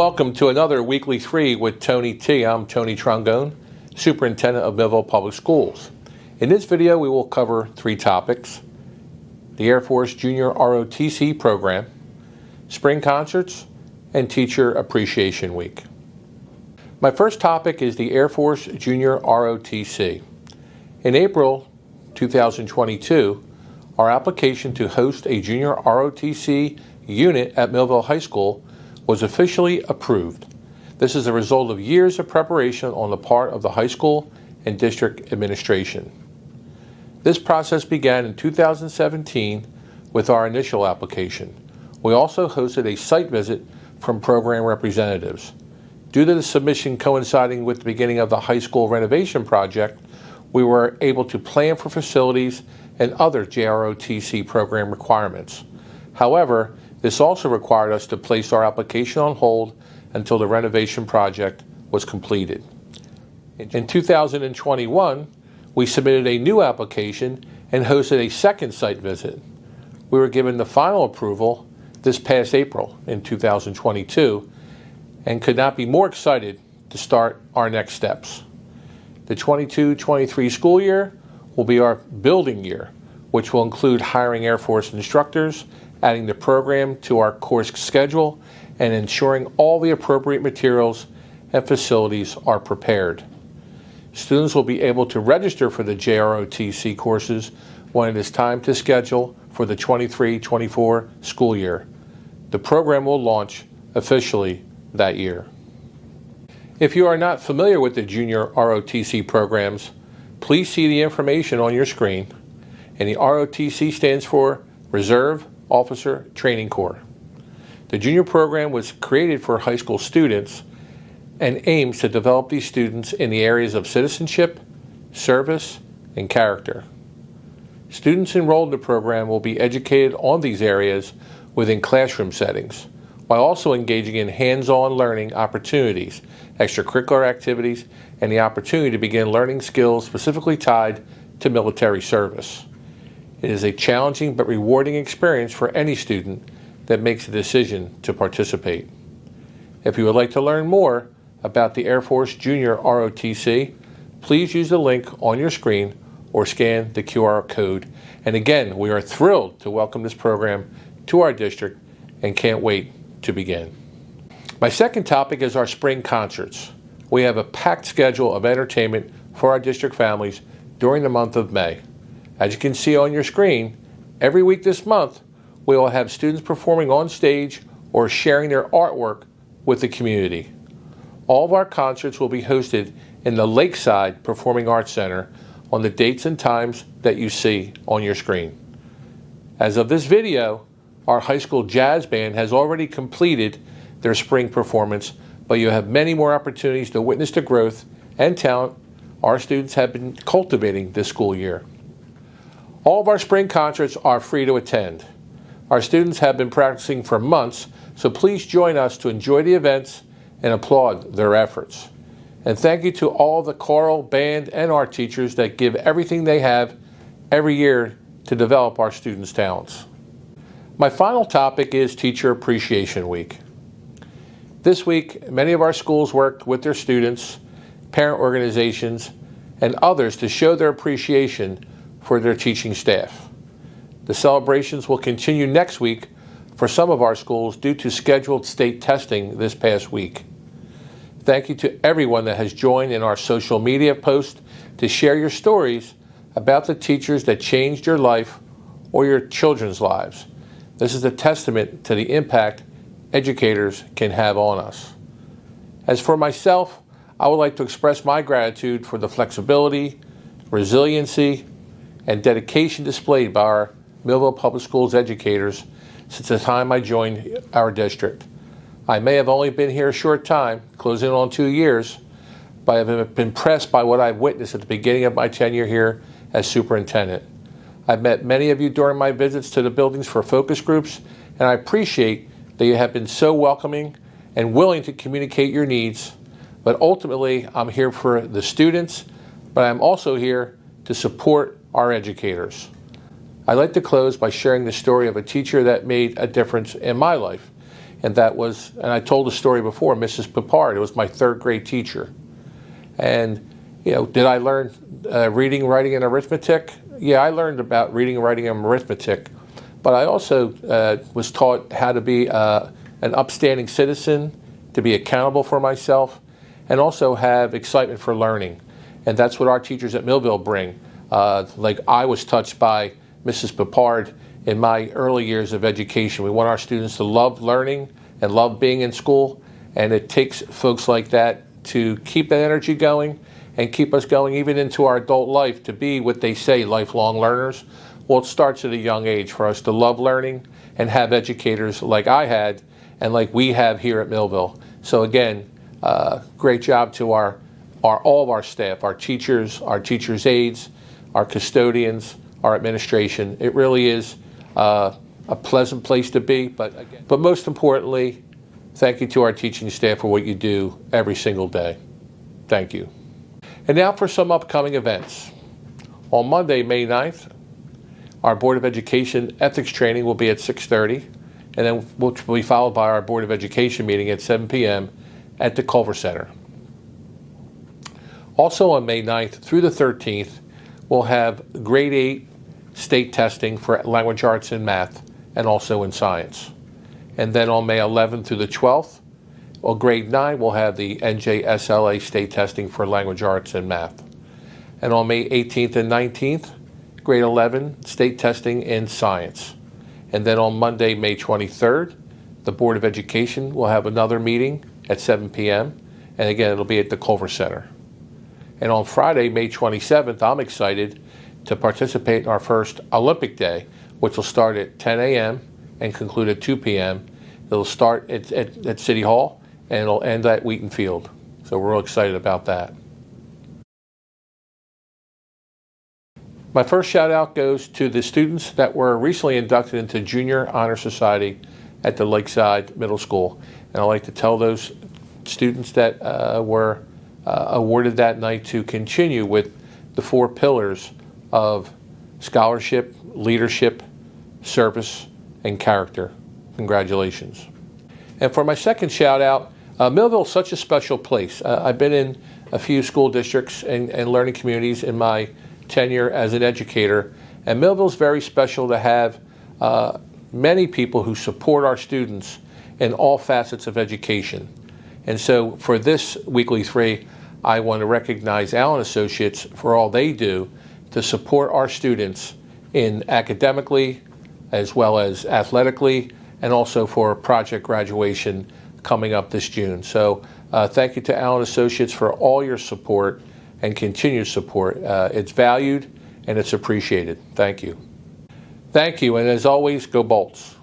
welcome to another Weekly 3 with Tony T. I'm Tony Trongone, Superintendent of Millville Public Schools. In this video, we will cover three topics: the Air Force Junior ROTC program, spring concerts, and Teacher Appreciation Week. My first topic is the Air Force Junior ROTC. In April 2022, our application to host a Junior ROTC unit at Millville High School was officially approved. This is a result of years of preparation on the part of the high school and district administration. This process began in 2017 with our initial application. We also hosted a site visit from program representatives. Due to the submission coinciding with the beginning of the high school renovation project, we were able to plan for facilities and other JROTC program requirements. However, this also required us to place our application on hold until the renovation project was completed. In 2021, we submitted a new application and hosted a second site visit. We were given the final approval this past April in 2022 and could not be more excited to start our next steps. The 22-23 school year will be our building year, which will include hiring Air Force instructors, adding the program to our course schedule, and ensuring all the appropriate materials and facilities are prepared. Students will be able to register for the JROTC courses when it is time to schedule for the 23-24 school year. The program will launch officially that year. If you are not familiar with the Junior ROTC programs, please see the information on your screen. And the ROTC stands for Reserve Officer Training Corps. The junior program was created for high school students and aims to develop these students in the areas of citizenship, service, and character. Students enrolled in the program will be educated on these areas within classroom settings, while also engaging in hands-on learning opportunities, extracurricular activities, and the opportunity to begin learning skills specifically tied to military service. It is a challenging but rewarding experience for any student that makes a decision to participate. If you would like to learn more about the Air Force Junior ROTC, please use the link on your screen or scan the QR code. And again, we are thrilled to welcome this program to our district and can't wait to begin. My second topic is our spring concerts. We have a packed schedule of entertainment for our district families during the month of May. As you can see on your screen, every week this month, we will have students performing on stage or sharing their artwork with the community. All of our concerts will be hosted in the Lakeside Performing Arts Center on the dates and times that you see on your screen. As of this video, our high school jazz band has already completed their spring performance, but you have many more opportunities to witness the growth and talent our students have been cultivating this school year. All of our spring concerts are free to attend. Our students have been practicing for months, so please join us to enjoy the events and applaud their efforts. And thank you to all the choral, band, and art teachers that give everything they have every year to develop our students' talents. My final topic is Teacher Appreciation Week. This week, many of our schools worked with their students, parent organizations, and others to show their appreciation for their teaching staff. The celebrations will continue next week for some of our schools due to scheduled state testing this past week. Thank you to everyone that has joined in our social media posts to share your stories about the teachers that changed your life or your children's lives. This is a testament to the impact educators can have on us. As for myself, I would like to express my gratitude for the flexibility, resiliency, and dedication displayed by our Millville Public Schools educators since the time I joined our district. I may have only been here a short time, closing on 2 years, but I've been impressed by what I've witnessed at the beginning of my tenure here as superintendent. I've met many of you during my visits to the buildings for focus groups, and I appreciate that you have been so welcoming and willing to communicate your needs. But ultimately, I'm here for the students, but I'm also here to support our educators. I'd like to close by sharing the story of a teacher that made a difference in my life. and I told the story before, Mrs. Pipard. It was my third grade teacher. And, did I learn reading, writing, and arithmetic? Yeah, I learned about reading, writing, and arithmetic. But I also was taught how to be an upstanding citizen, to be accountable for myself, and also have excitement for learning. And that's what our teachers at Millville bring. Like I was touched by Mrs. Pipard in my early years of education. We want our students to love learning and love being in school, and it takes folks like that to keep that energy going and keep us going even into our adult life to be what they say, lifelong learners. Well, it starts at a young age for us to love learning and have educators like I had and like we have here at Millville. So again, great job to all of our staff, our teachers aides, our custodians, our administration. It really is a pleasant place to be, but most importantly, thank you to our teaching staff for what you do every single day. Thank you. And now for some upcoming events. On Monday, May 9th, our Board of Education ethics training will be at 6:30, and then will be followed by our Board of Education meeting at 7 p.m. at the Culver Center. Also on May 9th through the 13th, we'll have grade 8 state testing for language arts and math, and also in science. And then on May 11th through the 12th, grade 9 will have the NJSLA state testing for language arts and math. And on May 18th and 19th, grade 11 state testing in science. And then on Monday, May 23rd, the Board of Education will have another meeting at 7 p.m. And again, it'll be at the Culver Center. And on Friday, May 27th, I'm excited to participate in our first Olympic Day, which will start at 10 a.m. and conclude at 2 p.m. It'll start at City Hall, and it'll end at Wheaton Field. So we're real excited about that. My first shout out goes to the students that were recently inducted into Junior Honor Society at the Lakeside Middle School. And I'd like to tell those students that were awarded that night to continue with the 4 pillars of scholarship, leadership, service, and character. Congratulations. And for my second shout out, Millville is such a special place. I've been in a few school districts and learning communities in my tenure as an educator, and Millville is very special to have many people who support our students in all facets of education. And so for this Weekly 3, I want to recognize Allen Associates for all they do to support our students in academically as well as athletically, and also for project graduation coming up this June. So thank you to Allen Associates for all your support and continued support. It's valued and it's appreciated. Thank you. Thank you, and as always, go Bolts.